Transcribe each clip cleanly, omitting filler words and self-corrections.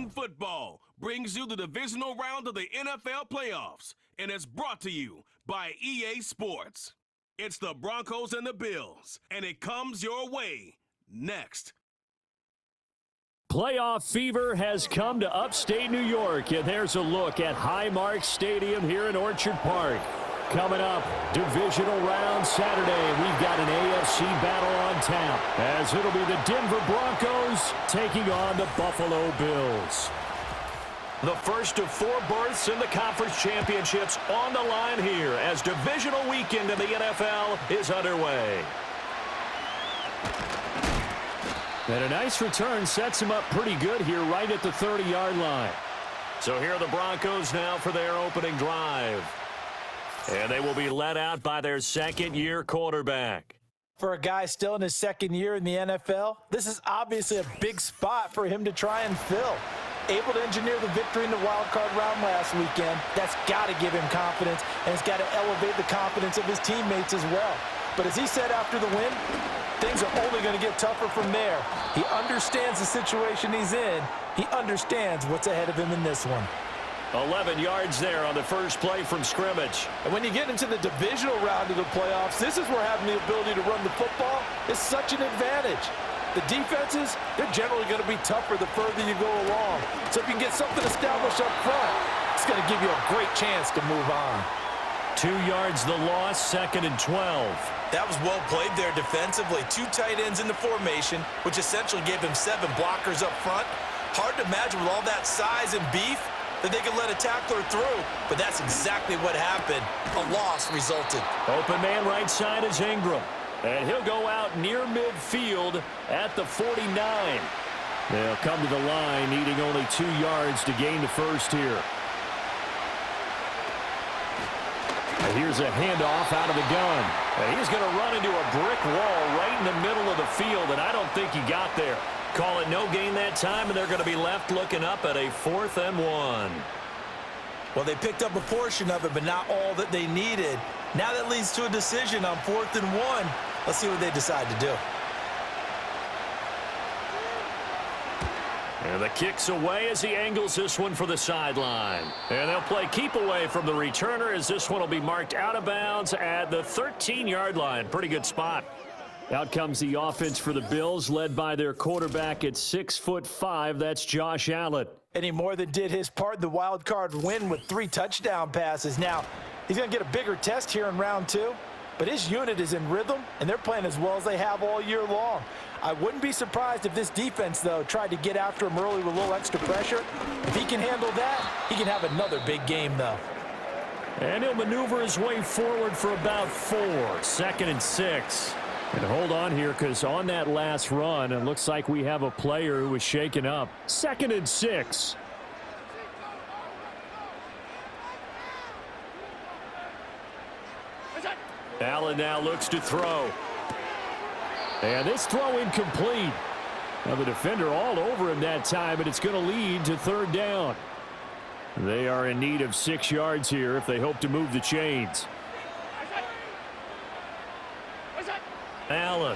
American football brings you the divisional round of the NFL playoffs, and it's brought to you by EA Sports. It's the Broncos and the Bills, and it comes your way next. Playoff fever has come to upstate New York, and there's a look at Highmark Stadium here in Orchard Park. Coming up, divisional round Saturday, we've got an AFC battle on tap, as it'll be the Denver Broncos taking on the Buffalo Bills. The first of 4 berths in the conference championships on the line here as divisional weekend in the NFL is underway. And a nice return sets him up pretty good here right at the 30-yard line. So here are the Broncos now for their opening drive. And they will be led out by their second-year quarterback. For a guy still in his second year in the NFL, this is obviously a big spot for him to try and fill. Able to engineer the victory in the wild card round last weekend, that's got to give him confidence, and it's got to elevate the confidence of his teammates as well. But as he said after the win, things are only going to get tougher from there. He understands the situation he's in. He understands what's ahead of him in this one. 11 yards there on the first play from scrimmage. And when you get into the divisional round of the playoffs, this is where having the ability to run the football is such an advantage. The defenses, they're generally going to be tougher the further you go along. So if you can get something established up front, it's going to give you a great chance to move on. 2 yards the loss, 2nd and 12. That was well played there defensively. 2 tight ends in the formation, which essentially gave him 7 blockers up front. Hard to imagine with all that size and beef that they could let a tackler through, but that's exactly what happened. A loss resulted. Open man right side is Ingram, and he'll go out near midfield at the 49. They'll come to the line, needing only 2 yards to gain the first here. And here's a handoff out of the gun. And he's going to run into a brick wall right in the middle of the field, and I don't think he got there. Call it no gain that time, and they're going to be left looking up at a 4th and 1. Well, they picked up a portion of it, but not all that they needed. Now that leads to a decision on 4th and 1. Let's see what they decide to do. And the kick's away as he angles this one for the sideline. And they'll play keep away from the returner as this one will be marked out of bounds at the 13-yard line. Pretty good spot. Out comes the offense for the Bills, led by their quarterback at 6'5". That's Josh Allen. And he more than did his part in the wild card win with 3 touchdown passes. Now, he's going to get a bigger test here in round 2, but his unit is in rhythm, and they're playing as well as they have all year long. I wouldn't be surprised if this defense, though, tried to get after him early with a little extra pressure. If he can handle that, he can have another big game, though. And he'll maneuver his way forward for about 4, 2nd and 6. And hold on here, because on that last run, it looks like we have a player who was shaken up. 2nd and 6. Allen now looks to throw. And this throw incomplete. Now the defender all over him that time, but it's going to lead to 3rd down. They are in need of 6 yards here if they hope to move the chains. Allen.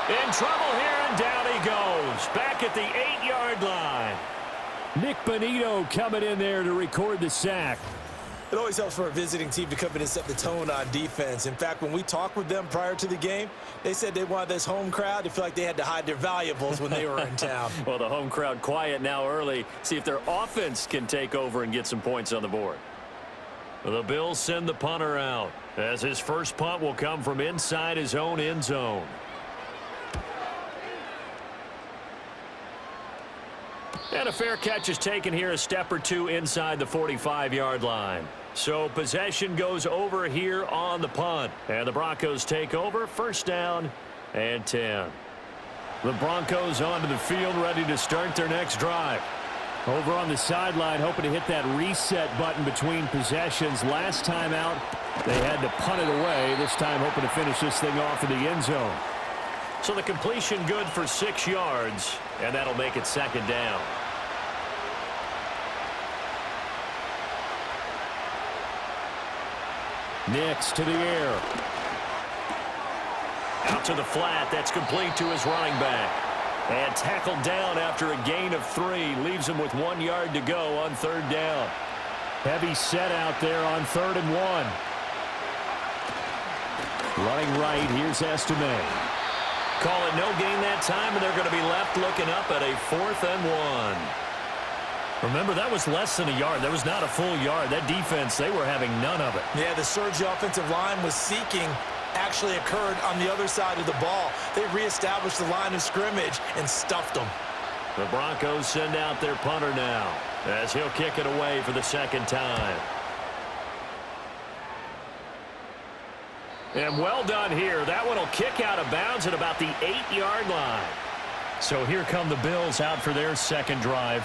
In trouble here, and down he goes. Back at the 8-yard line. Nick Bonito coming in there to record the sack. It always helps for a visiting team to come in and set the tone on defense. In fact, when we talked with them prior to the game, they said they wanted this home crowd to feel like they had to hide their valuables when they were in town. Well, the home crowd quiet now early. See if their offense can take over and get some points on the board. The Bills send the punter out, as his first punt will come from inside his own end zone. And a fair catch is taken here, a step or 2 inside the 45-yard line. So possession goes over here on the punt. And the Broncos take over, 1st down and 10. The Broncos onto the field, ready to start their next drive. Over on the sideline, hoping to hit that reset button between possessions. Last time out, they had to punt it away. This time, hoping to finish this thing off in the end zone. So the completion good for 6 yards, and that'll make it 2nd down. Nix to the air. Out to the flat. That's complete to his running back. And tackled down after a gain of 3. Leaves him with 1 yard to go on 3rd down. Heavy set out there on 3rd and 1. Running right, here's Estime. Call it no gain that time, and they're going to be left looking up at a 4th and 1. Remember, that was less than a yard. That was not a full yard. That defense, they were having none of it. Yeah, the surge the offensive line was seeking actually occurred on the other side of the ball. They reestablished the line of scrimmage and stuffed them. The Broncos send out their punter now as he'll kick it away for the 2nd time. And well done here. That one will kick out of bounds at about the 8-yard line. So here come the Bills out for their 2nd drive.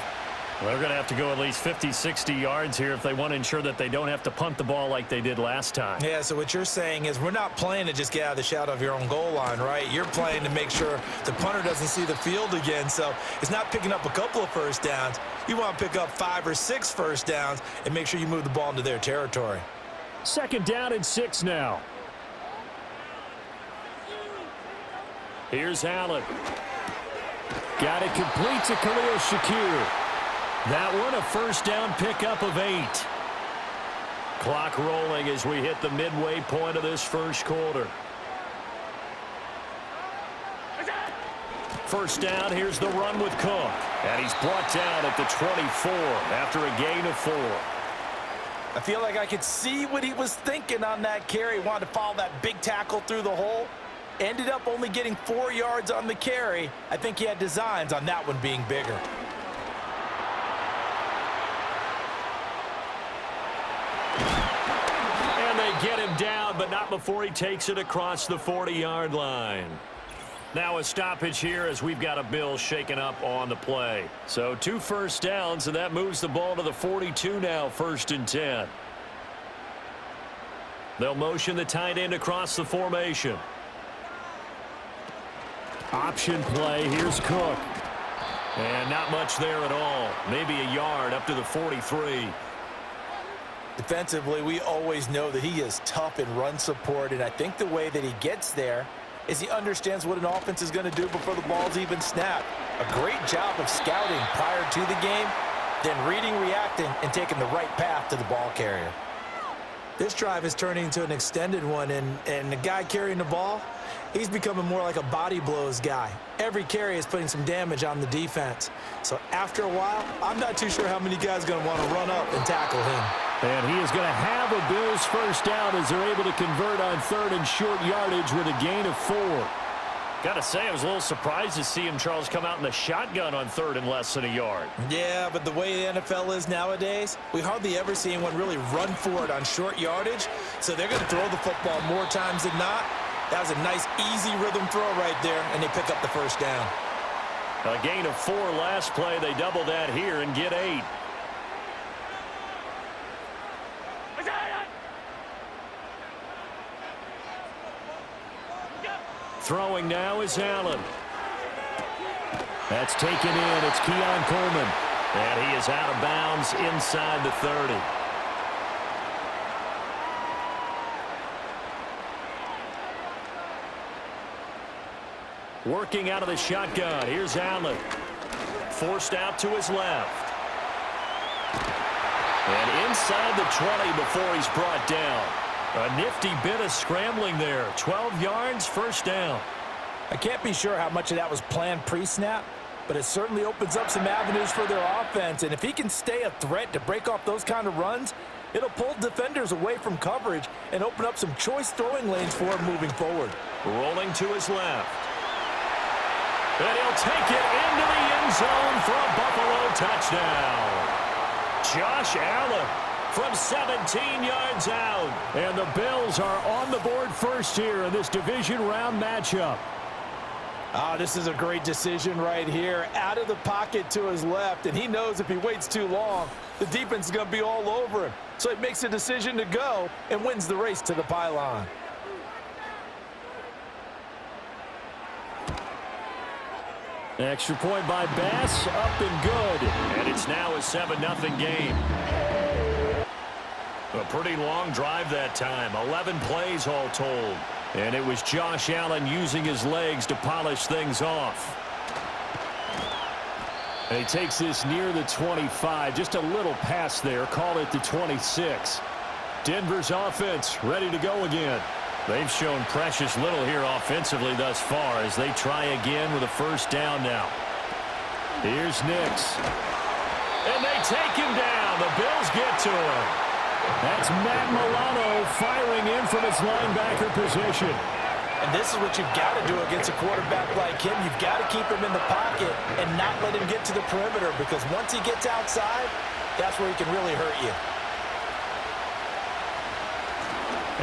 They're going to have to go at least 50, 60 yards here if they want to ensure that they don't have to punt the ball like they did last time. Yeah, so what you're saying is we're not playing to just get out of the shadow of your own goal line, right? You're playing to make sure the punter doesn't see the field again. So it's not picking up a couple of first downs. You want to pick up 5 or 6 first downs and make sure you move the ball into their territory. 2nd down and 6 now. Here's Allen. Got it complete to Khalil Shakir. That one a first down pickup of 8. Clock rolling as we hit the midway point of this 1st quarter. First down, here's the run with Cook. And he's brought down at the 24 after a gain of 4. I feel like I could see what he was thinking on that carry. Wanted to follow that big tackle through the hole. Ended up only getting 4 yards on the carry. I think he had designs on that one being bigger. And they get him down, but not before he takes it across the 40-yard line. Now a stoppage here as we've got a Bill shaken up on the play. So 2 first downs, and that moves the ball to the 42 now, 1st and 10. They'll motion the tight end across the formation. Option play, here's Cook. And not much there at all. Maybe a yard up to the 43. Defensively, we always know that he is tough in run support, and I think the way that he gets there is he understands what an offense is going to do before the ball's even snapped. A great job of scouting prior to the game, then reading, reacting, and taking the right path to the ball carrier. This drive is turning into an extended one, and the guy carrying the ball, he's becoming more like a body blows guy. Every carry is putting some damage on the defense. So after a while, I'm not too sure how many guys are going to want to run up and tackle him. And he is going to have a Bills first down as they're able to convert on 3rd and short yardage with a gain of 4. Got to say, I was a little surprised to see him, Charles, come out in the shotgun on 3rd and less than a yard. Yeah, but the way the NFL is nowadays, we hardly ever see anyone really run for it on short yardage. So they're going to throw the football more times than not. That was a nice, easy rhythm throw right there, and they pick up the first down. A gain of 4 last play. They double that here and get 8. Throwing now is Allen. That's taken in. It's Keon Coleman. And he is out of bounds inside the 30. Working out of the shotgun. Here's Allen. Forced out to his left. And inside the 20 before he's brought down. A nifty bit of scrambling there. 12 yards, first down. I can't be sure how much of that was planned pre-snap, but it certainly opens up some avenues for their offense. And if he can stay a threat to break off those kind of runs, it'll pull defenders away from coverage and open up some choice throwing lanes for him moving forward. Rolling to his left. And he'll take it into the end zone for a Buffalo touchdown. Josh Allen from 17 yards out. And the Bills are on the board first here in this division round matchup. Oh, this is a great decision right here. Out of the pocket to his left, and he knows if he waits too long, the defense is going to be all over him. So he makes a decision to go and wins the race to the pylon. Extra point by Bass, up and good. And it's now a 7-0 game. A pretty long drive that time, 11 plays all told. And it was Josh Allen using his legs to polish things off. And he takes this near the 25. Just a little pass there. Call it the 26. Denver's offense ready to go again. They've shown precious little here offensively thus far as they try again with a first down now. Here's Nix. And they take him down. The Bills get to him. That's Matt Milano firing in from his linebacker position. And this is what you've got to do against a quarterback like him. You've got to keep him in the pocket and not let him get to the perimeter, because once he gets outside, that's where he can really hurt you.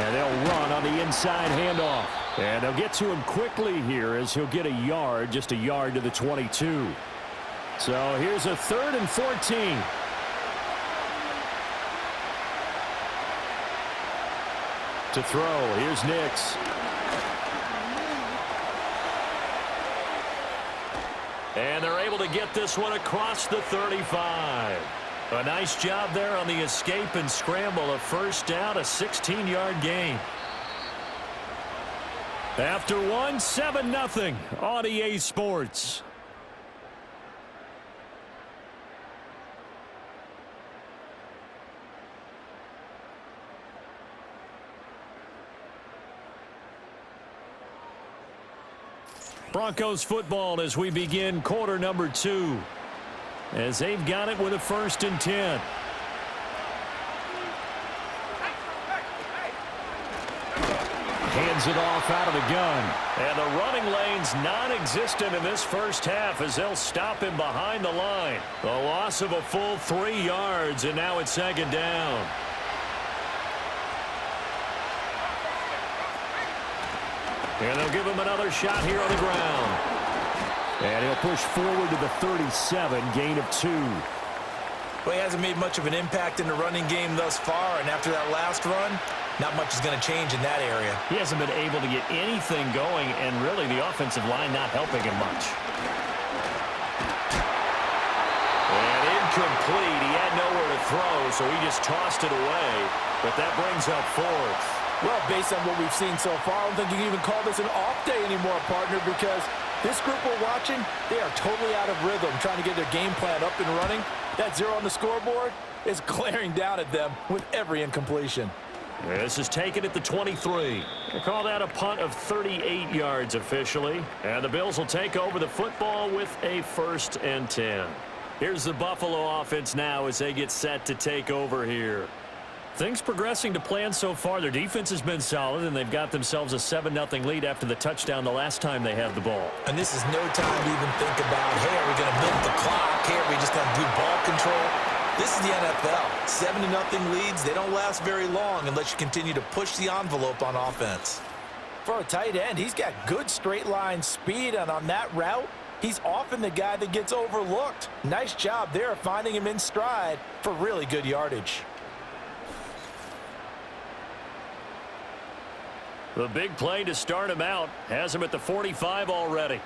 And they'll run on the inside handoff. And they'll get to him quickly here as he'll get a yard, just a yard to the 22. So here's a 3rd and 14. To throw, here's Nix. And they're able to get this one across the 35. A nice job there on the escape and scramble. A first down, a 16-yard gain. After one, 7-0 on EA Sports. Broncos football as we begin quarter number 2. As they've got it with a 1st and 10. Hands it off out of the gun. And the running lane's non-existent in this first half as they'll stop him behind the line. A loss of a full 3 yards, and now it's 2nd down. And they'll give him another shot here on the ground. And he'll push forward to the 37, gain of 2. Well, he hasn't made much of an impact in the running game thus far, and after that last run, not much is going to change in that area. He hasn't been able to get anything going, and really the offensive line not helping him much. And incomplete. He had nowhere to throw, so he just tossed it away. But that brings up 4th. Well, based on what we've seen so far, I don't think you can even call this an off day anymore, partner, because this group we're watching, they are totally out of rhythm, trying to get their game plan up and running. That 0 on the scoreboard is glaring down at them with every incompletion. This is taken at the 23. They call that a punt of 38 yards officially. And the Bills will take over the football with a 1st and 10. Here's the Buffalo offense now as they get set to take over here. Things progressing to plan so far. Their defense has been solid, and they've got themselves a 7-0 lead after the touchdown the last time they had the ball. And this is no time to even think about, hey, are we going to milk the clock? Hey, are we just going to do ball control? This is the NFL. 7-0 leads, they don't last very long unless you continue to push the envelope on offense. For a tight end, he's got good straight line speed, and on that route, he's often the guy that gets overlooked. Nice job there finding him in stride for really good yardage. The big play to start him out has him at the 45 already.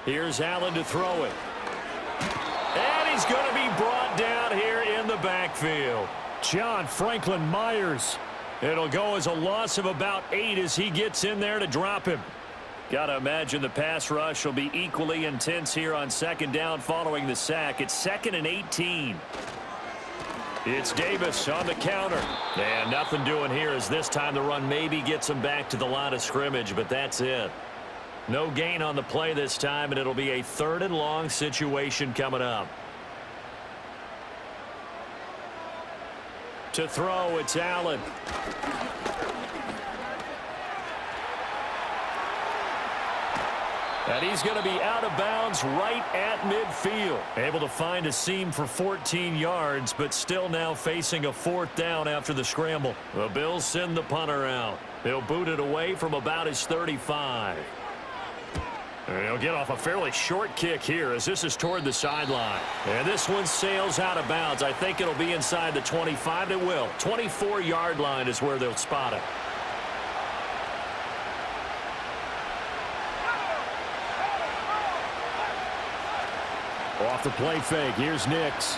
Here's Allen to throw it. And he's going to be brought down here in the backfield. John Franklin Myers. It'll go as a loss of about 8 as he gets in there to drop him. Got to imagine the pass rush will be equally intense here on 2nd down following the sack. It's 2nd and 18. It's Davis on the counter. And nothing doing here as this time the run maybe gets him back to the line of scrimmage, but that's it. No gain on the play this time, and it'll be a 3rd and long situation coming up. To throw, it's Allen. And he's going to be out of bounds right at midfield. Able to find a seam for 14 yards, but still now facing a 4th down after the scramble. The Bills send the punter out. He'll boot it away from about his 35. And he'll get off a fairly short kick here as this is toward the sideline. And this one sails out of bounds. I think it'll be inside the 25. It will. 24-yard line is where they'll spot it. Off the play fake, here's Nix.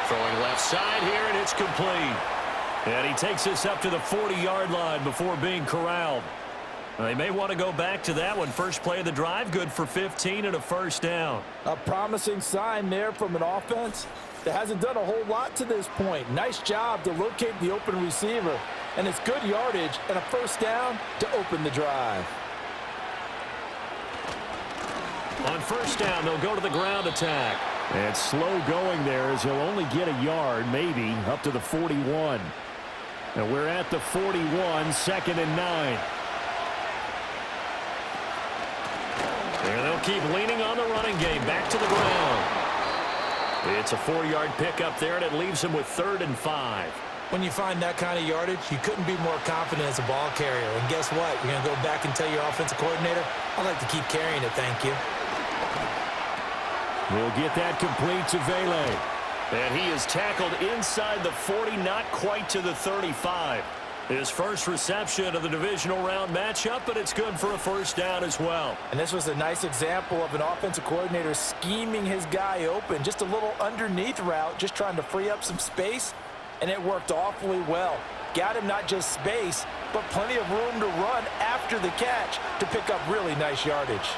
Throwing left side here, and it's complete. And he takes this up to the 40-yard line before being corralled. They may want to go back to that one. First play of the drive, good for 15 and a first down. A promising sign there from an offense that hasn't done a whole lot to this point. Nice job to locate the open receiver. And it's good yardage and a first down to open the drive. On first down, they'll go to the ground attack. And slow going there as he'll only get a yard, maybe, up to the 41. And we're at the 41, second and 9. And they'll keep leaning on the running game. Back to the ground. It's a 4-yard pickup there, and it leaves him with 3rd and 5. When you find that kind of yardage, you couldn't be more confident as a ball carrier. And guess what? You're going to go back and tell your offensive coordinator, I'd like to keep carrying it, thank you. We'll get that complete to Vele. And he is tackled inside the 40, not quite to the 35. His first reception of the divisional round matchup, but it's good for a first down as well. And this was a nice example of an offensive coordinator scheming his guy open. Just a little underneath route, just trying to free up some space, and it worked awfully well. Got him not just space, but plenty of room to run after the catch to pick up really nice yardage.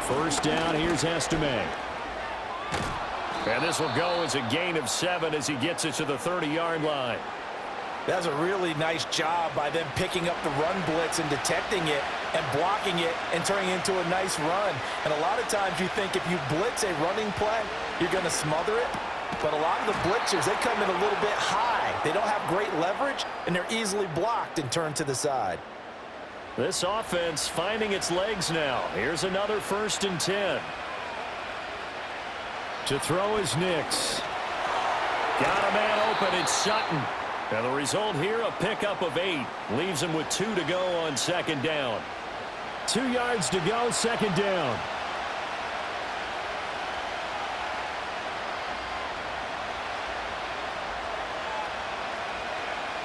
First down, here's Estime. And this will go as a gain of 7 as he gets it to the 30-yard line. That's a really nice job by them picking up the run blitz and detecting it and blocking it and turning it into a nice run. And a lot of times you think if you blitz a running play, you're going to smother it. But a lot of the blitzers, they come in a little bit high. They don't have great leverage, and they're easily blocked and turned to the side. This offense finding its legs now. Here's another 1st and 10. To throw is Nix. Got a man open. It's Sutton. And the result here, a pickup of 8. Leaves him with 2 to go on 2nd down. 2 yards to go, 2nd down.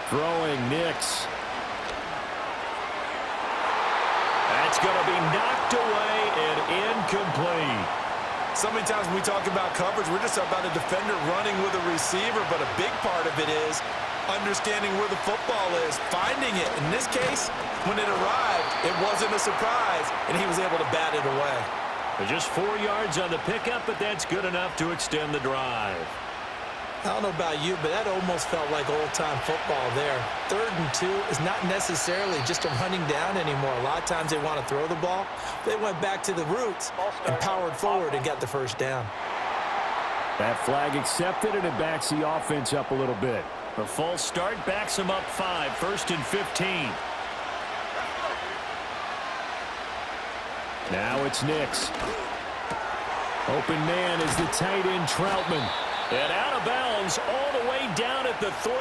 Throwing Nix. That's going to be knocked away and incomplete. So many times when we talk about coverage, we're just about a defender running with a receiver, but a big part of it is understanding where the football is, finding it. In this case, when it arrived, it wasn't a surprise, and he was able to bat it away. Just 4 yards on the pickup, but that's good enough to extend the drive. I don't know about you, but that almost felt like old-time football there. 3rd and 2 is not necessarily just a running down anymore. A lot of times they want to throw the ball. They went back to the roots and powered forward and got the first down. That flag accepted, and it backs the offense up a little bit. The false start backs him up 5, 1st and 15. Now it's Nix. Open man is the tight end Troutman. And out of bounds all the way down at the 3.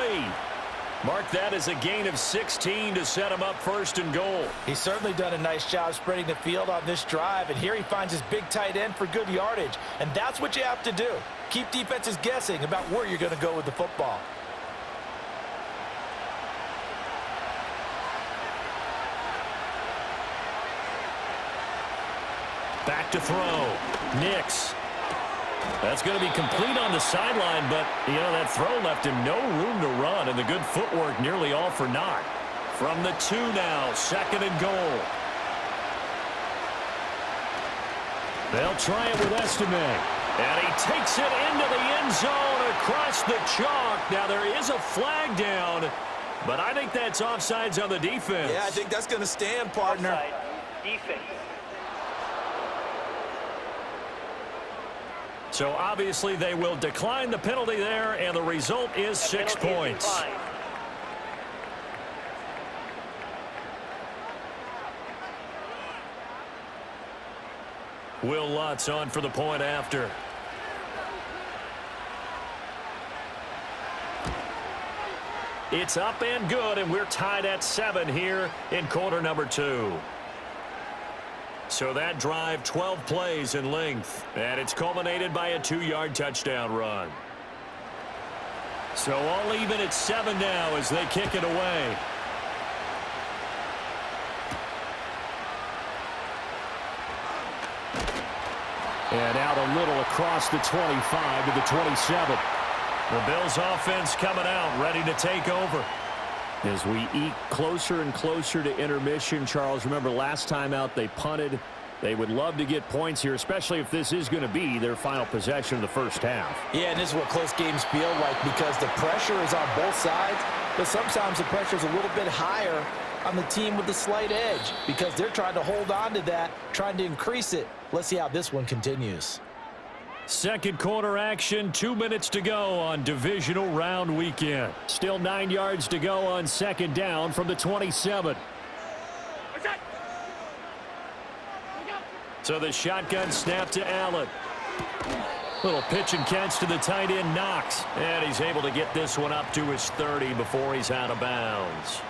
Mark that as a gain of 16 to set him up 1st and goal. He's certainly done a nice job spreading the field on this drive, and here he finds his big tight end for good yardage. And that's what you have to do. Keep defenses guessing about where you're going to go with the football. Back to throw. Nix. That's going to be complete on the sideline, but, you know, that throw left him no room to run, and the good footwork nearly all for naught. From the 2 now, 2nd and goal. They'll try it with Estime. And he takes it into the end zone across the chalk. Now, there is a flag down, but I think that's offsides on the defense. Yeah, I think that's going to stand, partner. Offside, defense. So obviously they will decline the penalty there, and the result is 6 points. Will Lutz on for the point after. It's up and good, and we're tied at 7 here in quarter number 2. So that drive, 12 plays in length, and it's culminated by a 2-yard touchdown run. So all even at 7 now as they kick it away. And out a little across the 25 to the 27. The Bills offense coming out, ready to take over. As we eke closer and closer to intermission, Charles, remember last time out they punted. They would love to get points here, especially if this is going to be their final possession of the first half. Yeah, and this is what close games feel like because the pressure is on both sides, but sometimes the pressure is a little bit higher on the team with the slight edge because they're trying to hold on to that, trying to increase it. Let's see how this one continues. Second quarter action, 2 minutes to go on divisional round weekend. Still 9 yards to go on second down from the 27. So the shotgun snap to Allen. Little pitch and catch to the tight end, Knox. And he's able to get this one up to his 30 before he's out of bounds.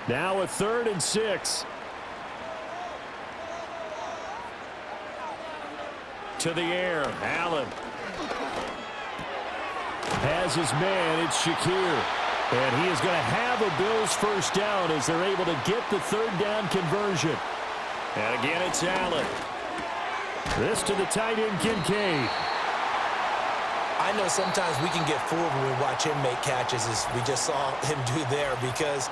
Now a 3rd and 6. To the air, Allen. Has his man, it's Shakir. And he is going to have a Bills first down as they're able to get the 3rd down conversion. And again, it's Allen. This to the tight end, Kincaid. I know sometimes we can get fooled when we watch him make catches, as we just saw him do there, because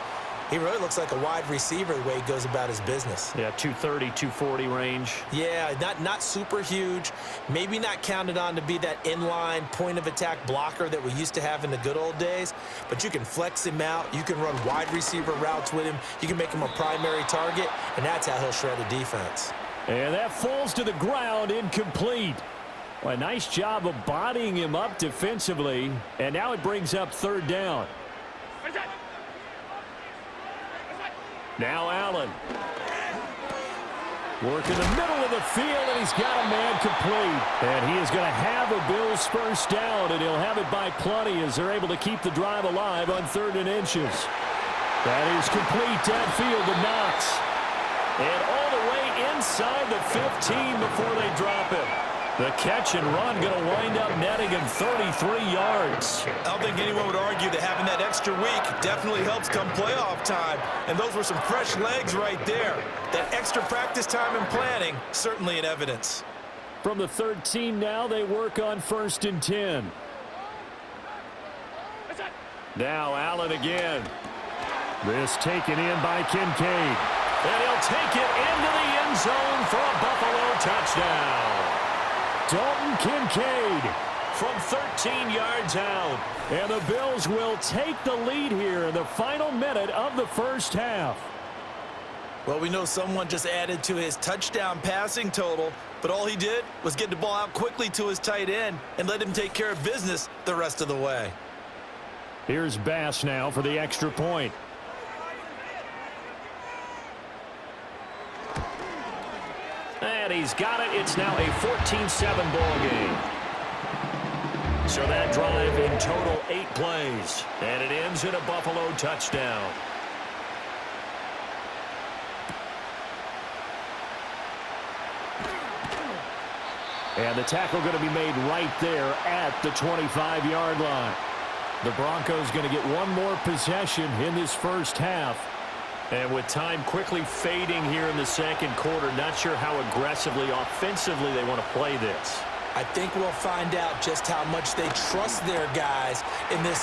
he really looks like a wide receiver the way he goes about his business. Yeah, 230, 240 range. Yeah, not super huge. Maybe not counted on to be that inline point-of-attack blocker that we used to have in the good old days, but you can flex him out. You can run wide receiver routes with him. You can make him a primary target, and that's how he'll shred a defense. And that falls to the ground, incomplete. Well, a nice job of bodying him up defensively, and now it brings up 3rd down. Now Allen. Work in the middle of the field, and he's got a man complete. And he is going to have a Bills first down, and he'll have it by plenty as they're able to keep the drive alive on 3rd and inches. That is complete downfield to Knox. And all the way inside the 15 before they drop him. The catch and run going to wind up netting him 33 yards. I don't think anyone would argue that having that extra week definitely helps come playoff time. And those were some fresh legs right there. That extra practice time and planning, certainly in evidence. From the 13 now, they work on 1st and 10. Now Allen again. This taken in by Kincaid. And he'll take it into the end zone for a Buffalo touchdown. Dalton Kincaid from 13 yards out. And the Bills will take the lead here in the final minute of the first half. Well, we know someone just added to his touchdown passing total, but all he did was get the ball out quickly to his tight end and let him take care of business the rest of the way. Here's Bass now for the extra point. And he's got it. It's now a 14-7 ball game. So that drive in total 8 plays. And it ends in a Buffalo touchdown. And the tackle going to be made right there at the 25-yard line. The Broncos going to get one more possession in this first half. And with time quickly fading here in the second quarter, not sure how aggressively, offensively they want to play this. I think we'll find out just how much they trust their guys in this.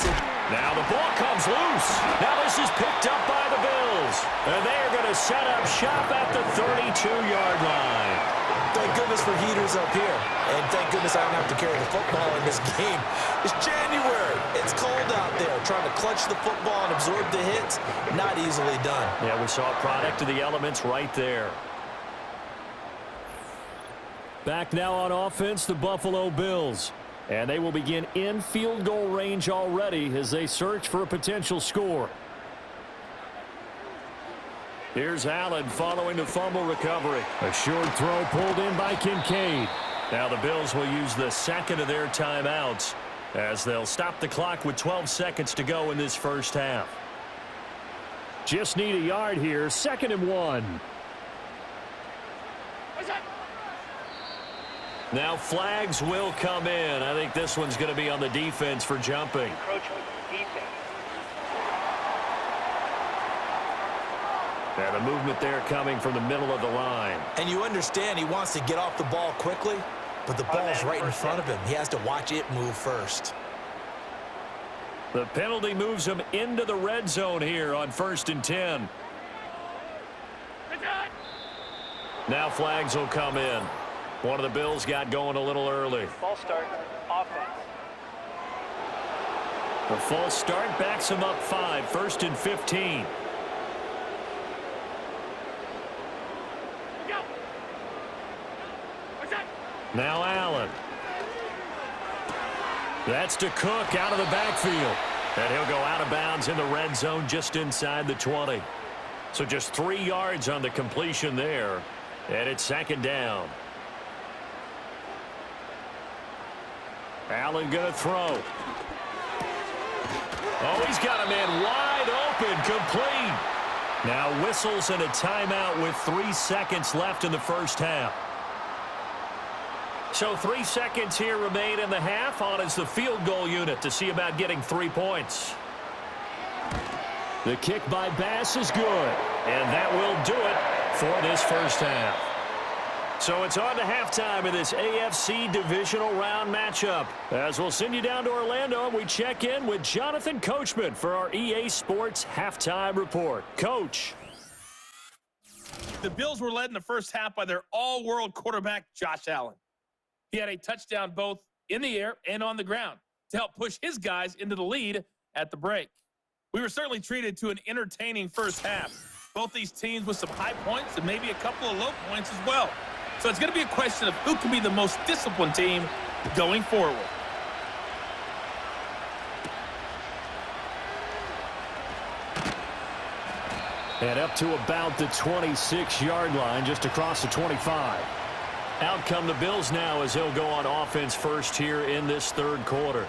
Now the ball comes loose. Now this is picked up by the Bills. And they're going to set up shop at the 32-yard line. Thank goodness for heaters up here. And thank goodness I don't have to carry the football in this game. It's January. It's cold out there. Trying to clutch the football and absorb the hits, not easily done. Yeah, we saw a product of the elements right there. Back now on offense, the Buffalo Bills. And they will begin in field goal range already as they search for a potential score. Here's Allen following the fumble recovery. A short throw pulled in by Kincaid. Now the Bills will use the second of their timeouts as they'll stop the clock with 12 seconds to go in this first half. Just need a yard here. 2nd and 1. Now flags will come in. I think this one's going to be on the defense for jumping. And the movement there coming from the middle of the line. And you understand he wants to get off the ball quickly, but the ball's right in front of him. He has to watch it move first. The penalty moves him into the red zone here on 1st and 10. Now flags will come in. One of the Bills got going a little early. False start, offense. The false start backs him up 5, 1st and 15. Now Allen. That's to Cook out of the backfield. And he'll go out of bounds in the red zone just inside the 20. So just 3 yards on the completion there. And it's 2nd down. Allen going to throw. Oh, he's got a man wide open, complete. Now whistles and a timeout with 3 seconds left in the first half. So 3 seconds here remain in the half. On is the field goal unit to see about getting 3 points. The kick by Bass is good. And that will do it for this first half. So it's on to halftime in this AFC divisional round matchup. As we'll send you down to Orlando, we check in with Jonathan Coachman for our EA Sports halftime report. Coach. The Bills were led in the first half by their all-world quarterback, Josh Allen. He had a touchdown both in the air and on the ground to help push his guys into the lead at the break. We were certainly treated to an entertaining first half. Both these teams with some high points and maybe a couple of low points as well. So it's going to be a question of who can be the most disciplined team going forward. And up to about the 26-yard line, just across the 25. Out come the Bills now as they'll go on offense first here in this third quarter.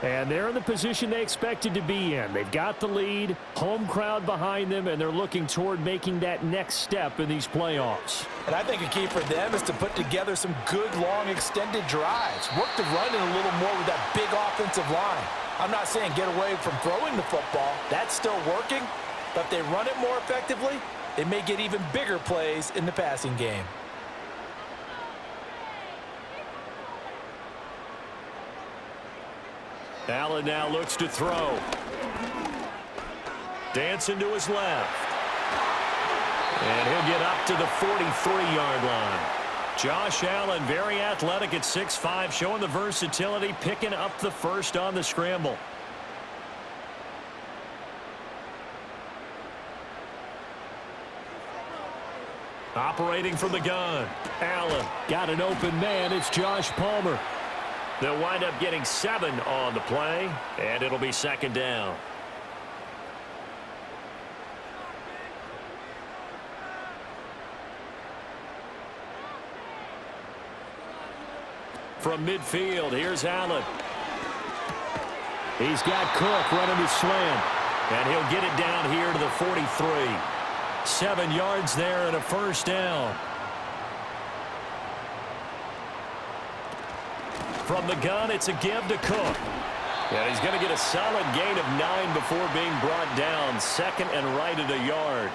And they're in the position they expected to be in. They've got the lead, home crowd behind them, and they're looking toward making that next step in these playoffs. And I think a key for them is to put together some good, long, extended drives. Work the running a little more with that big offensive line. I'm not saying get away from throwing the football. That's still working. But if they run it more effectively, they may get even bigger plays in the passing game. Allen now looks to throw. Dancing to his left. And he'll get up to the 43-yard line. Josh Allen, very athletic at 6'5", showing the versatility, picking up the first on the scramble. Operating from the gun. Allen. Got an open man. It's Josh Palmer. They'll wind up getting 7 on the play, and it'll be 2nd down. From midfield, here's Allen. He's got Cook running his slant. And he'll get it down here to the 43. 7 yards there and a first down. From the gun, it's a give to Cook. And he's going to get a solid gain of 9 before being brought down. 2nd and right at a yard.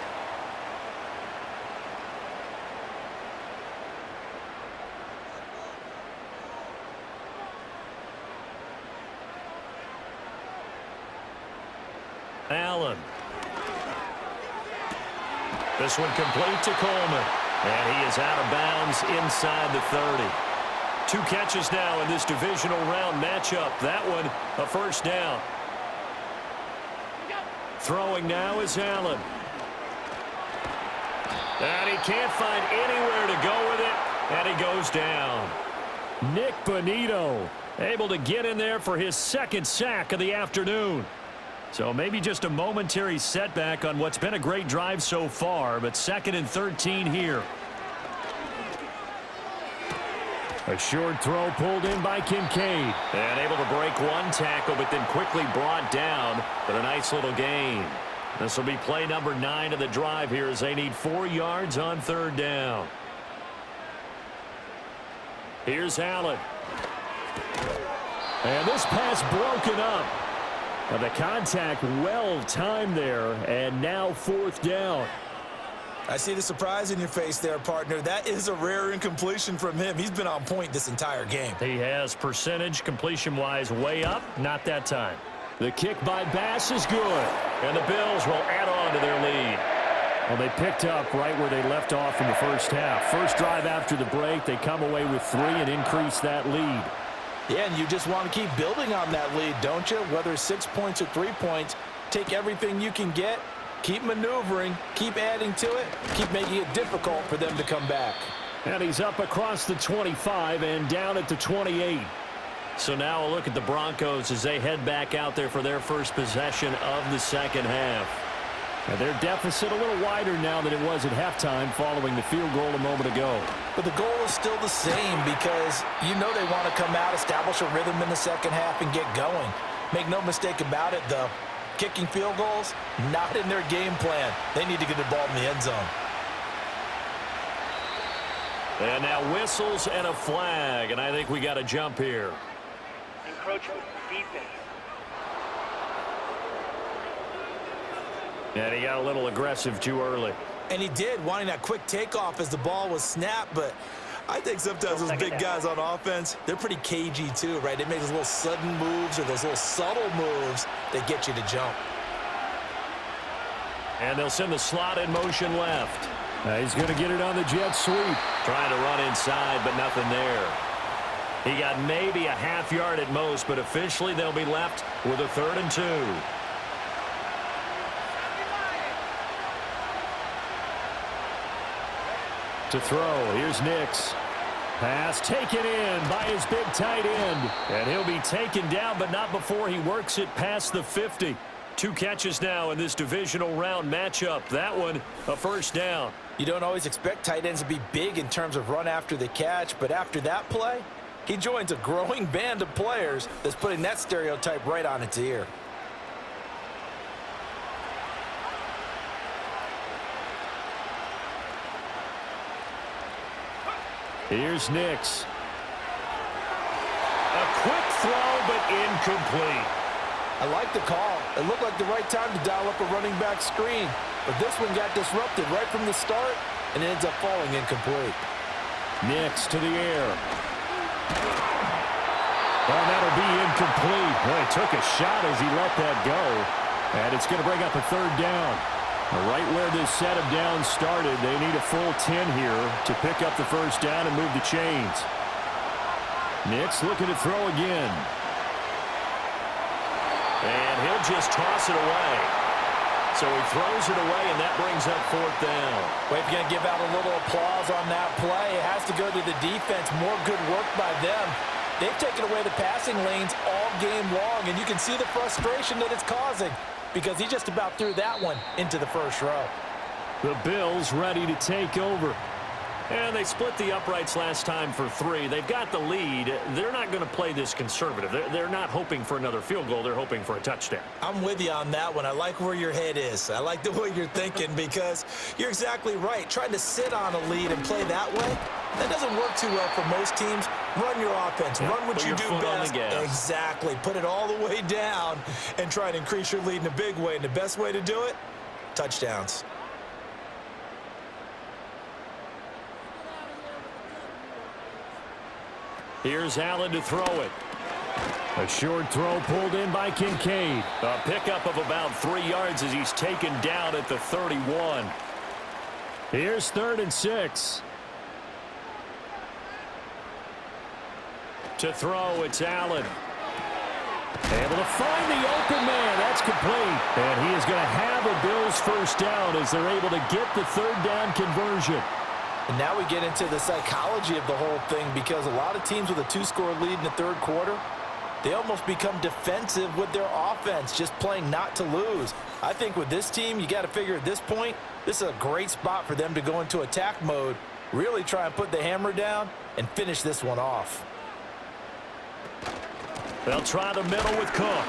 Allen. This one complete to Coleman. And he is out of bounds inside the 30. 2 catches now in this divisional round matchup. That one, a first down. Throwing now is Allen. And he can't find anywhere to go with it. And he goes down. Nick Bonito able to get in there for his 2nd sack of the afternoon. So maybe just a momentary setback on what's been a great drive so far, but 2nd and 13 here. A short throw pulled in by Kincaid. And able to break 1 tackle, but then quickly brought down. But a nice little gain. This will be play number 9 of the drive here as they need 4 yards on 3rd down. Here's Allen. And this pass broken up. And the contact well timed there. And now 4th down. I see the surprise in your face there, partner. That is a rare incompletion from him. He's been on point this entire game. He has percentage completion-wise way up. Not that time. The kick by Bass is good. And the Bills will add on to their lead. Well, they picked up right where they left off in the first half. First drive after the break, they come away with 3 and increase that lead. Yeah, and you just want to keep building on that lead, don't you? Whether it's 6 points or 3 points, take everything you can get, keep maneuvering, keep adding to it, keep making it difficult for them to come back. And he's up across the 25 and down at the 28. So now a look at the Broncos as they head back out there for their first possession of the second half. And their deficit a little wider now than it was at halftime following the field goal a moment ago. But the goal is still the same because you know they want to come out, establish a rhythm in the second half, and get going. Make no mistake about it, though. Kicking field goals, not in their game plan. They need to get the ball in the end zone. And now whistles and a flag, and I think we got a jump here. Encroachment defense. And he got a little aggressive too early. And he did, wanting that quick takeoff as the ball was snapped, but I think sometimes those big guys on offense, they're pretty cagey too, right? They make those little sudden moves or those little subtle moves that get you to jump. And they'll send the slot in motion left. He's going to get it on the jet sweep. Trying to run inside, but nothing there. He got maybe a half yard at most, but officially they'll be left with a 3rd and 2. To throw, here's Nix. Pass taken in by his big tight end. And he'll be taken down, but not before he works it past the 50. 2 catches now in this divisional round matchup. That one, a first down. You don't always expect tight ends to be big in terms of run after the catch, but after that play, he joins a growing band of players that's putting that stereotype right on its ear. Here's Nix. A quick throw, but incomplete. I like the call. It looked like the right time to dial up a running back screen, but this one got disrupted right from the start, and it ends up falling incomplete. Nix to the air. Oh, that'll be incomplete. Boy, he took a shot as he let that go, and it's going to bring up a 3rd down. Right where this set of downs started, they need a full 10 here to pick up the first down and move the chains. Nix looking to throw again. And he'll just toss it away. So he throws it away, and that brings up 4th down. Well, if you're going to give out a little applause on that play, it has to go to the defense. More good work by them. They've taken away the passing lanes all game long, and you can see the frustration that it's causing because he just about threw that one into the first row. The Bills ready to take over. And they split the uprights last time for 3. They've got the lead. They're not going to play this conservative. They're not hoping for another field goal. They're hoping for a touchdown. I'm with you on that one. I like where your head is. I like the way you're thinking because you're exactly right. Trying to sit on a lead and play that way, that doesn't work too well for most teams. Run your offense. Yeah, run what you do best. Exactly. Put it all the way down and try to increase your lead in a big way. And the best way to do it, touchdowns. Here's Allen to throw it. A short throw pulled in by Kincaid. A pickup of about 3 yards as he's taken down at the 31. Here's 3rd and 6. To throw, it's Allen. Able to find the open man. That's complete. And he is going to have a Bills first down as they're able to get the 3rd down conversion. And now we get into the psychology of the whole thing because a lot of teams with a 2-score lead in the 3rd quarter, they almost become defensive with their offense, just playing not to lose. I think with this team, you got to figure at this point, this is a great spot for them to go into attack mode, really try and put the hammer down and finish this one off. They'll try the middle with Cook.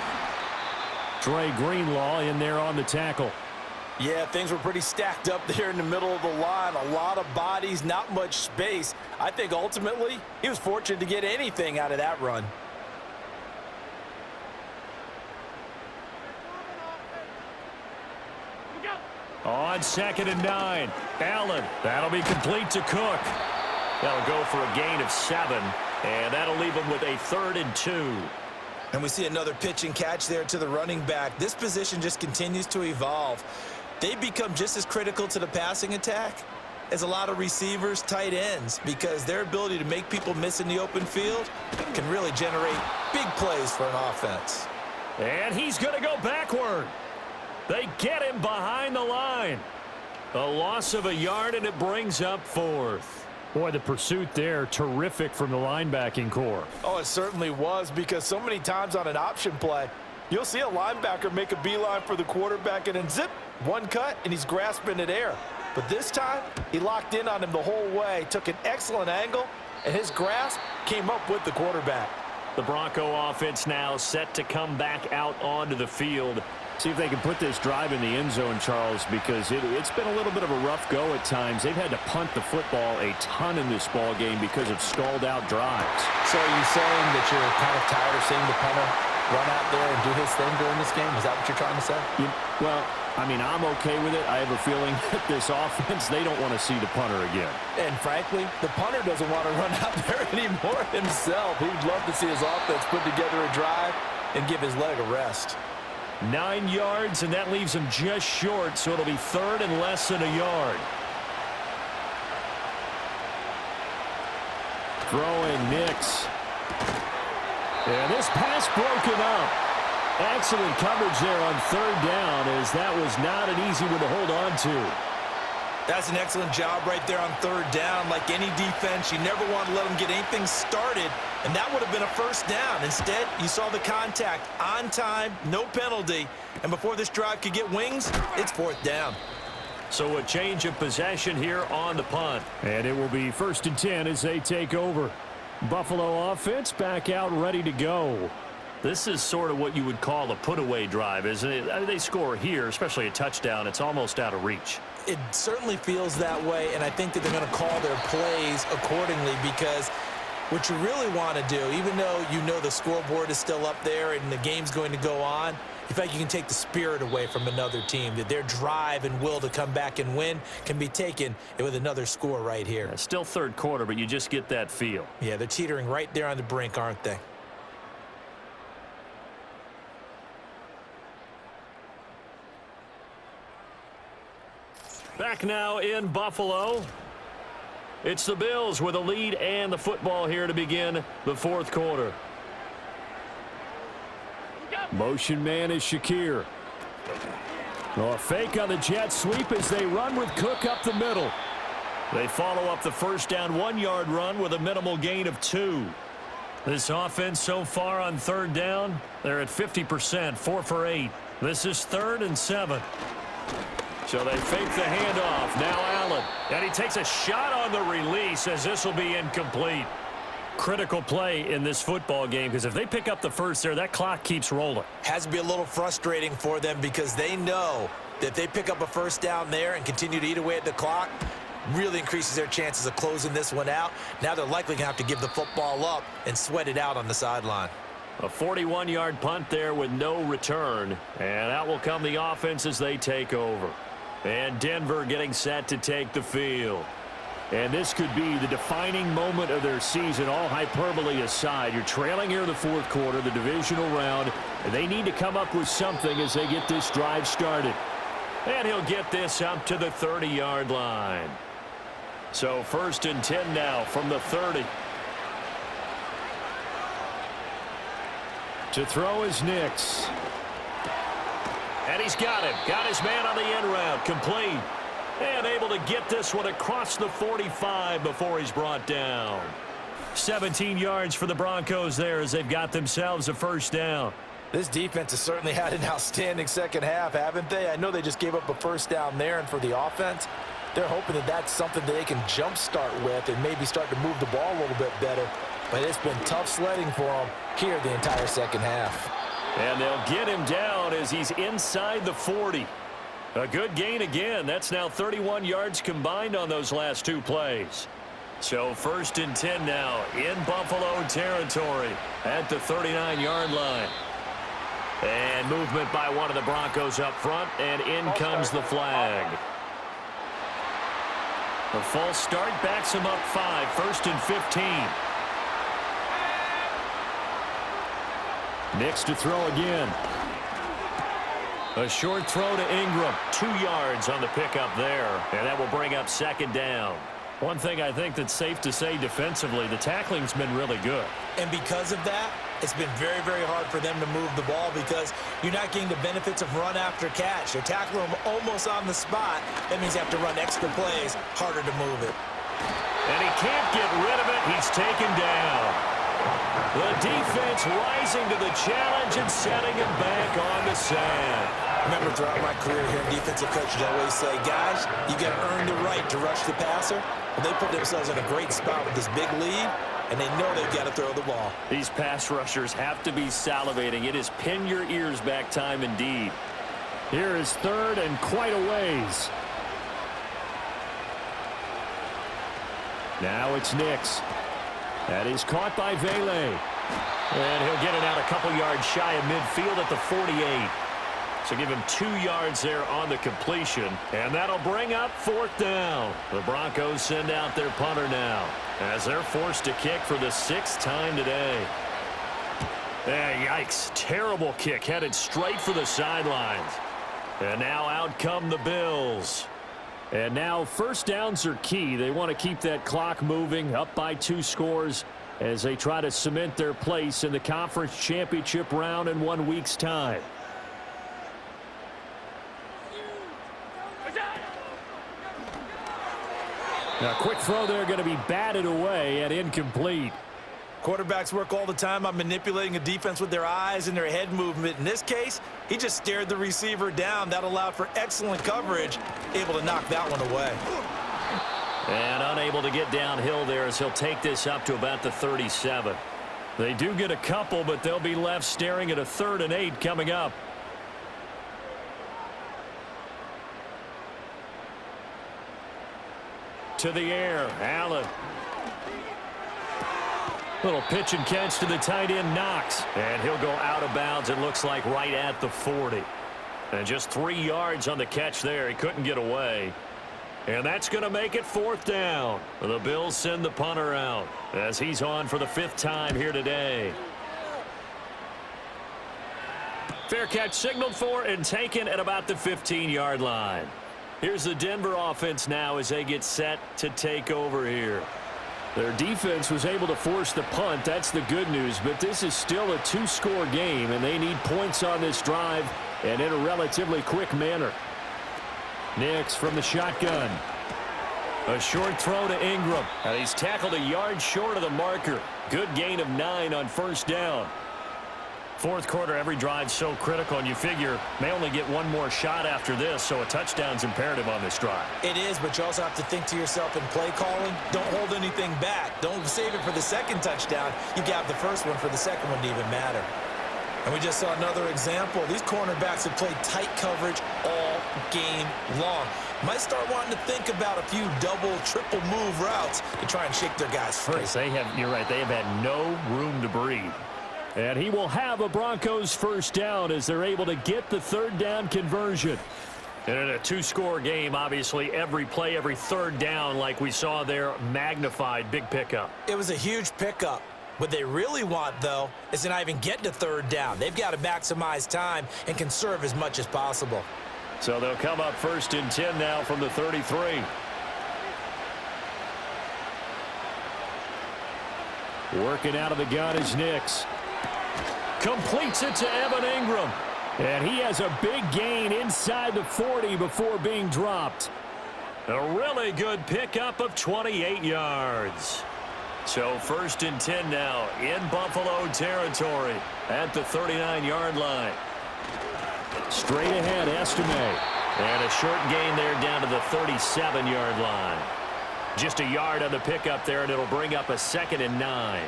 Dre Greenlaw in there on the tackle. Yeah, things were pretty stacked up there in the middle of the line. A lot of bodies, not much space. I think ultimately he was fortunate to get anything out of that run. On 2nd and 9. Allen. That'll be complete to Cook. That'll go for a gain of 7. And that'll leave him with a 3rd and 2. And we see another pitch and catch there to the running back. This position just continues to evolve. They become just as critical to the passing attack as a lot of receivers, tight ends, because their ability to make people miss in the open field can really generate big plays for an offense. And he's going to go backward. They get him behind the line. A loss of a yard, and it brings up 4th. Boy, the pursuit there, terrific from the linebacking core. Oh, it certainly was, because so many times on an option play, you'll see a linebacker make a beeline for the quarterback and then zip, one cut, and he's grasping at air. But this time, he locked in on him the whole way, took an excellent angle, and his grasp came up with the quarterback. The Bronco offense now set to come back out onto the field. See if they can put this drive in the end zone, Charles, because it's been a little bit of a rough go at times. They've had to punt the football a ton in this ball game because of stalled-out drives. So are you saying that you're kind of tired of seeing the punter run out there and do his thing during this game? Is that what you're trying to say? Well, I mean, I'm okay with it. I have a feeling that this offense, they don't want to see the punter again. And frankly, the punter doesn't want to run out there anymore himself. He'd love to see his offense put together a drive and give his leg a rest. 9 yards, and that leaves him just short, so it'll be 3rd and less than a yard. Throwing Nix. And this pass broken up. Excellent coverage there on 3rd down, as that was not an easy one to hold on to. That's an excellent job right there on 3rd down. Like any defense, you never want to let them get anything started, and that would have been a 1st down. Instead, you saw the contact on time, no penalty, and before this drive could get wings, it's 4th down. So a change of possession here on the punt. And it will be 1st and 10 as they take over. Buffalo offense back out ready to go. This is sort of what you would call a put-away drive, isn't it? I mean, they score here, especially a touchdown. It's almost out of reach. It certainly feels that way, and I think that they're going to call their plays accordingly, because what you really want to do, even though you know the scoreboard is still up there and the game's going to go on, in fact, you can take the spirit away from another team, that their drive and will to come back and win can be taken with another score right here. It's still 3rd quarter, but you just get that feel. Yeah, they're teetering right there on the brink, aren't they? Back now in Buffalo. It's the Bills with a lead and the football here to begin the 4th quarter. Motion man is Shakir. Oh, a fake on the jet sweep as they run with Cook up the middle. They follow up the 1st down 1-yard run with a minimal gain of 2. This offense so far on 3rd down, they're at 50%, 4 for 8. This is 3rd and 7. So they fake the handoff. Now Allen. And he takes a shot on the release as this will be incomplete. Critical play in this football game, because if they pick up the 1st there, that clock keeps rolling. Has to be a little frustrating for them, because they know that if they pick up a 1st down there and continue to eat away at the clock, really increases their chances of closing this one out. Now they're likely going to have to give the football up and sweat it out on the sideline. A 41-yard punt there with no return. And out will come the offense as they take over. And Denver getting set to take the field. And this could be the defining moment of their season, all hyperbole aside. You're trailing here in the 4th quarter, the divisional round, and they need to come up with something as they get this drive started. And he'll get this up to the 30-yard line. So 1st and 10 now from the 30. To throw is Nix. And he's got him. Got his man on the end route. Complete. And able to get this one across the 45 before he's brought down. 17 yards for the Broncos there as they've got themselves a 1st down. This defense has certainly had an outstanding 2nd half, haven't they? I know they just gave up a 1st down there, and for the offense, they're hoping that that's something that they can jumpstart with and maybe start to move the ball a little bit better. But it's been tough sledding for them here the entire 2nd half. And they'll get him down as he's inside the 40. A good gain again. That's now 31 yards combined on those last 2 plays. So 1st and 10 now in Buffalo territory at the 39-yard line. And movement by one of the Broncos up front, and in comes the flag. A false start backs him up 5, 1st and 15. Nix to throw again. A short throw to Ingram. 2 yards on the pickup there. And that will bring up second down. One thing I think that's safe to say defensively, the tackling's been really good. And because of that, it's been very, very hard for them to move the ball because you're not getting the benefits of run after catch. They're tackling them almost on the spot. That means you have to run extra plays, harder to move it. And he can't get rid of it. He's taken down. The defense rising to the challenge and setting him back on the sand. Remember, throughout my career here, defensive coaches always say, guys, you got to earn the right to rush the passer. Well, they put themselves in a great spot with this big lead, and they know they've got to throw the ball. These pass rushers have to be salivating. It is pin your ears back time indeed. Here is third and quite a ways. Now it's Nix. That is caught by Vele. And he'll get it out a couple yards shy of midfield at the 48. So give him 2 yards there on the completion. And that'll bring up fourth down. The Broncos send out their punter now as they're forced to kick for the 6th time today. Yikes. Terrible kick headed straight for the sidelines. And now out come the Bills. And now first downs are key. They want to keep that clock moving, up by 2 scores as they try to cement their place in the conference championship round in 1 week's time. Now, quick throw there going to be batted away and incomplete. Quarterbacks work all the time on manipulating a defense with their eyes and their head movement. In this case, he just stared the receiver down. That allowed for excellent coverage, able to knock that one away. And unable to get downhill there as he'll take this up to about the 37. They do get a couple, but they'll be left staring at a 3rd and 8 coming up. To the air, Allen. Little pitch and catch to the tight end, Knox. And he'll go out of bounds, it looks like, right at the 40. And just 3 yards on the catch there. He couldn't get away. And that's going to make it 4th down. The Bills send the punter out as he's on for the 5th time here today. Fair catch signaled for and taken at about the 15-yard line. Here's the Denver offense now as they get set to take over here. Their defense was able to force the punt. That's the good news. But this is still a 2-score game, and they need points on this drive and in a relatively quick manner. Nix from the shotgun. A short throw to Ingram. And he's tackled a yard short of the marker. Good gain of 9 on first down. Fourth quarter, every drive so critical, and you figure may only get one more shot after this, so a touchdown's imperative on this drive. It is, but you also have to think to yourself in play calling, don't hold anything back. Don't save it for the second touchdown. You got the first one for the second one to even matter. And we just saw another example. These cornerbacks have played tight coverage all game long. Might start wanting to think about a few double, triple move routes to try and shake their guys free. You're right, they have had no room to breathe. And he will have a Broncos first down as they're able to get the 3rd down conversion. And in a 2-score game, obviously, every play, every 3rd down, like we saw there, magnified, big pickup. It was a huge pickup. What they really want, though, is to not even get to 3rd down. They've got to maximize time and conserve as much as possible. So they'll come up 1st and 10 now from the 33. Working out of the gun is Nix. Completes it to Evan Ingram. And he has a big gain inside the 40 before being dropped. A really good pickup of 28 yards. So 1st and 10 now in Buffalo territory at the 39-yard line. Straight ahead, Estime. And a short gain there down to the 37-yard line. Just a yard on the pickup there, and it'll bring up a 2nd and 9.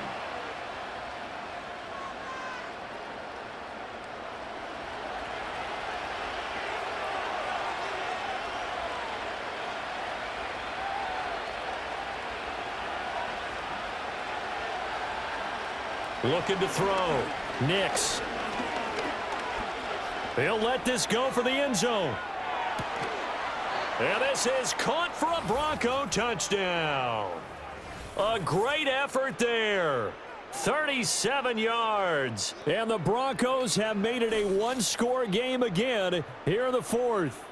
Looking to throw. Nix. He'll let this go for the end zone. And this is caught for a Bronco touchdown. A great effort there. 37 yards. And the Broncos have made it a one-score game again here in the fourth.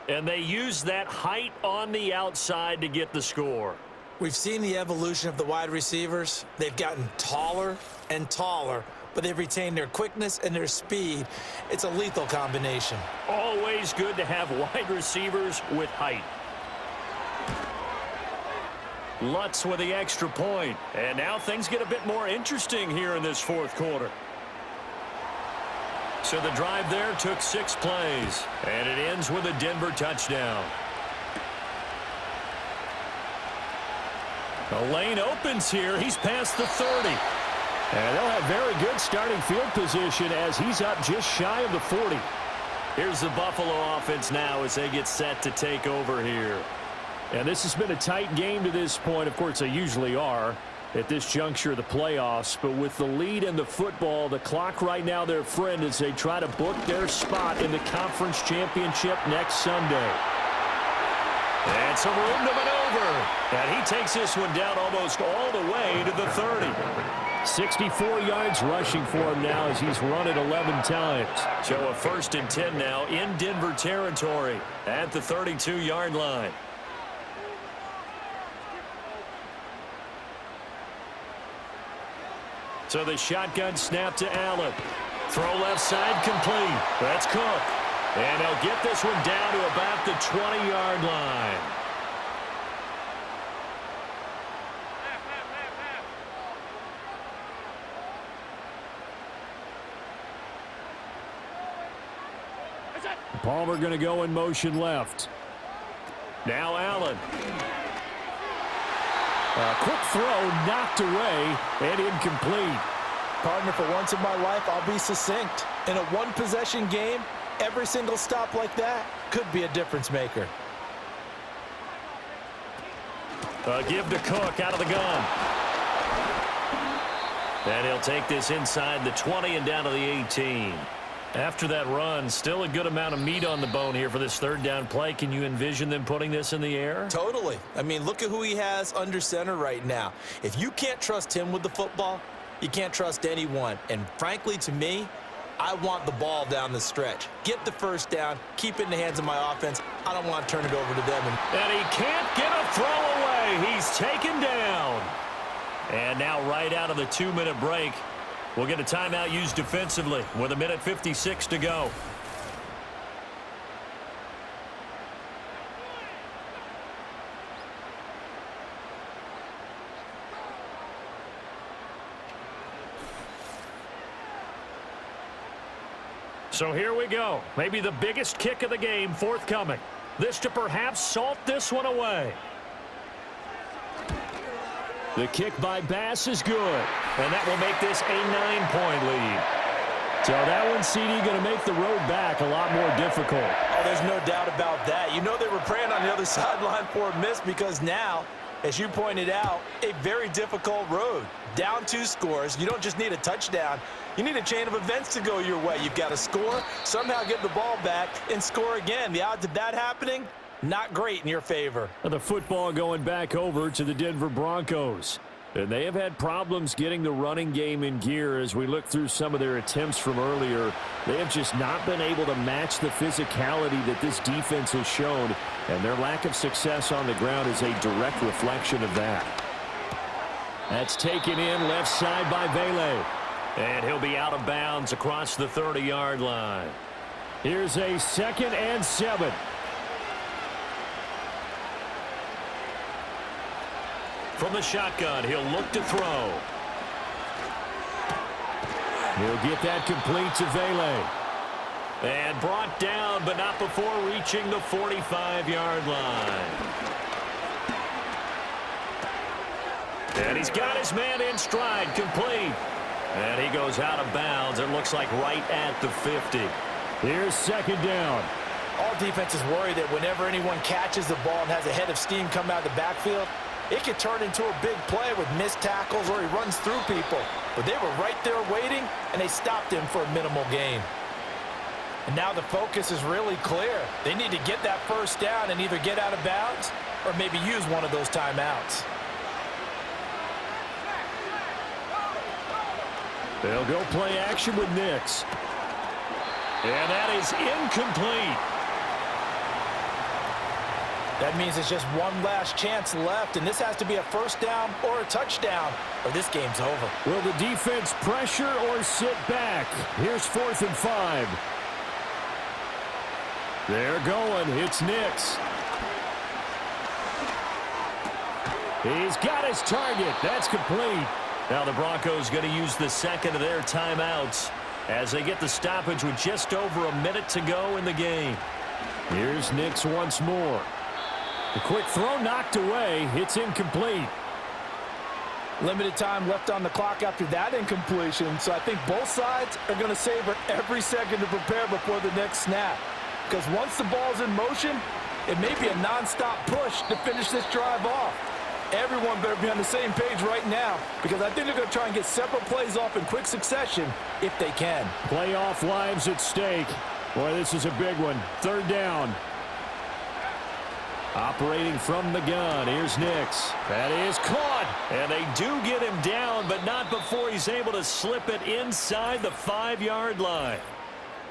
And they use that height on the outside to get the score. We've seen the evolution of the wide receivers. They've gotten taller and taller, but they've retained their quickness and their speed. It's a lethal combination. Always good to have wide receivers with height. Lutz with the extra point. And now things get a bit more interesting here in this fourth quarter. So the drive there took 6 plays, and it ends with a Denver touchdown. The lane opens here. He's past the 30. And they'll have very good starting field position as he's up just shy of the 40. Here's the Buffalo offense now as they get set to take over here. And this has been a tight game to this point. Of course, they usually are at this juncture of the playoffs. But with the lead in the football, the clock right now their friend as they try to book their spot in the conference championship next Sunday. And some room to maneuver. And he takes this one down almost all the way to the 30. 64 yards rushing for him now as he's run it 11 times. So a 1st and 10 now in Denver territory at the 32-yard line. So the shotgun snap to Allen. Throw left side complete. That's Cook. And they'll get this one down to about the 20-yard line. Palmer going to go in motion left. Now Allen. A quick throw knocked away and incomplete. Partner, for once in my life, I'll be succinct. In a one-possession game, every single stop like that could be a difference maker. Give to Cook out of the gun. And he'll take this inside the 20 and down to the 18. After that run, still a good amount of meat on the bone here for this 3rd down play. Can you envision them putting this in the air? Totally. I mean, look at who he has under center right now. If you can't trust him with the football, you can't trust anyone. And frankly, to me, I want the ball down the stretch. Get the 1st down, keep it in the hands of my offense. I don't want to turn it over to them. And he can't get a throw away. He's taken down. And now right out of the 2-minute break, we'll get a timeout used defensively with 1:56 to go. So here we go. Maybe the biggest kick of the game forthcoming. This to perhaps salt this one away. The kick by Bass is good. And that will make this a 9-point lead. So that one, CD, going to make the road back a lot more difficult. Oh, there's no doubt about that. You know they were praying on the other sideline for a miss because now, as you pointed out, a very difficult road. Down 2 scores. You don't just need a touchdown. You need a chain of events to go your way. You've got to score, somehow get the ball back, and score again. The odds of that happening, not great in your favor. And the football going back over to the Denver Broncos. And they have had problems getting the running game in gear as we look through some of their attempts from earlier. They have just not been able to match the physicality that this defense has shown, and their lack of success on the ground is a direct reflection of that. That's taken in left side by Vele. And he'll be out of bounds across the 30-yard line. Here's a 2nd and 7. From the shotgun, he'll look to throw. He'll get that complete to Vele. And brought down, but not before reaching the 45-yard line. And he's got his man in stride, complete. And he goes out of bounds. It looks like right at the 50. Here's 2nd down. All defenses worry that whenever anyone catches the ball and has a head of steam come out of the backfield, it could turn into a big play with missed tackles or he runs through people. But they were right there waiting, and they stopped him for a minimal gain. And now the focus is really clear. They need to get that 1st down and either get out of bounds or maybe use one of those timeouts. They'll go play action with Nix. And that is incomplete. That means it's just one last chance left, and this has to be a first down or a touchdown, or this game's over. Will the defense pressure or sit back? Here's 4th and 5. They're going. It's Nix. He's got his target. That's complete. Now the Broncos going to use the second of their timeouts as they get the stoppage with just over a minute to go in the game. Here's Nix once more. The quick throw knocked away. It's incomplete. Limited time left on the clock after that incompletion, so I think both sides are going to savor every second to prepare before the next snap. Because once the ball's in motion, it may be a nonstop push to finish this drive off. Everyone better be on the same page right now, because I think they're going to try and get several plays off in quick succession if they can. Playoff lives at stake. Boy, this is a big one. 3rd down. Operating from the gun. Here's Nix. That is caught. And they do get him down, but not before he's able to slip it inside the 5-yard line.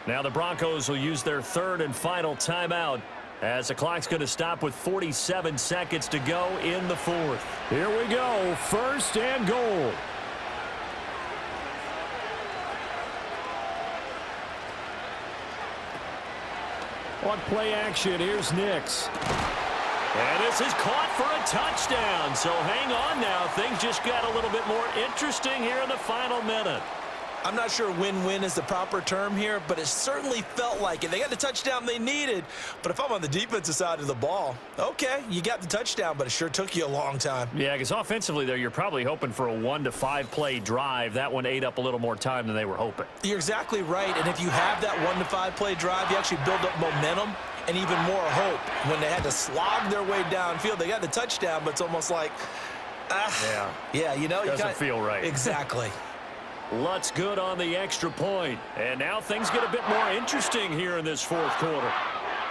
Now the Broncos will use their 3rd and final timeout as the clock's going to stop with 47 seconds to go in the 4th. Here we go. 1st and goal. On play action, here's Nix. And this is caught for a touchdown. So hang on now. Things just got a little bit more interesting here in the final minute. I'm not sure win-win is the proper term here, but it certainly felt like it. They got the touchdown they needed, but if I'm on the defensive side of the ball, okay, you got the touchdown, but it sure took you a long time. Yeah, because offensively there, you're probably hoping for a 1 to 5 play drive. That one ate up a little more time than they were hoping. You're exactly right, and if you have that 1 to 5 play drive, you actually build up momentum and even more hope. When they had to slog their way downfield, they got the touchdown, but it's almost like, yeah, you know, doesn't feel right. Exactly. Lutz good on the extra point. And now things get a bit more interesting here in this 4th quarter.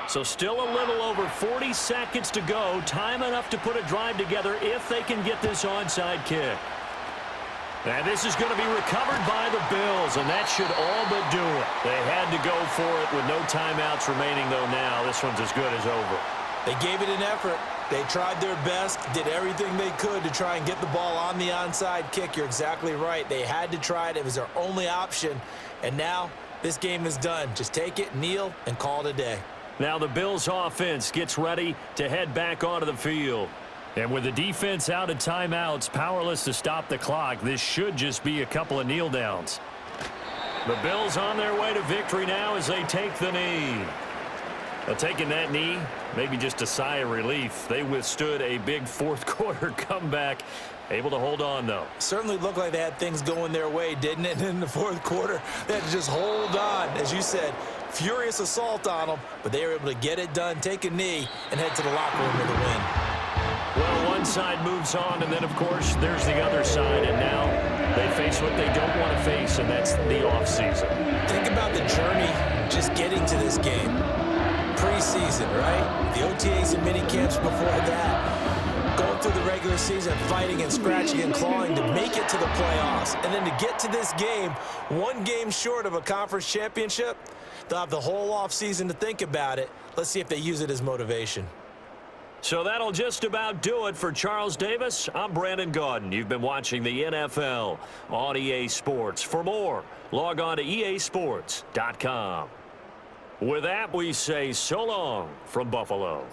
So still a little over 40 seconds to go. Time enough to put a drive together if they can get this onside kick. And this is going to be recovered by the Bills, and that should all but do it. They had to go for it with no timeouts remaining, though now this one's as good as over. They gave it an effort. They tried their best, did everything they could to try and get the ball on the onside kick. You're exactly right. They had to try it. It was their only option. And now this game is done. Just take it, kneel, and call it a day. Now the Bills offense gets ready to head back onto the field. And with the defense out of timeouts, powerless to stop the clock, this should just be a couple of kneel downs. The Bills on their way to victory now as they take the knee. Well, taking that knee, maybe just a sigh of relief. They withstood a big 4th quarter comeback. Able to hold on, though. Certainly looked like they had things going their way, didn't it? In the 4th quarter, they had to just hold on. As you said, furious assault on them, but they were able to get it done, take a knee, and head to the locker room with a win. Well, one side moves on, and then, of course, there's the other side, and now they face what they don't want to face, and that's the offseason. Think about the journey just getting to this game. Preseason, right? The OTAs and mini camps before that. Going through the regular season, fighting and scratching and clawing to make it to the playoffs. And then to get to this game, 1 game short of a conference championship, they'll have the whole offseason to think about it. Let's see if they use it as motivation. So that'll just about do it for Charles Davis. I'm Brandon Gaudin. You've been watching the NFL on EA Sports. For more, log on to easports.com. With that, we say so long from Buffalo.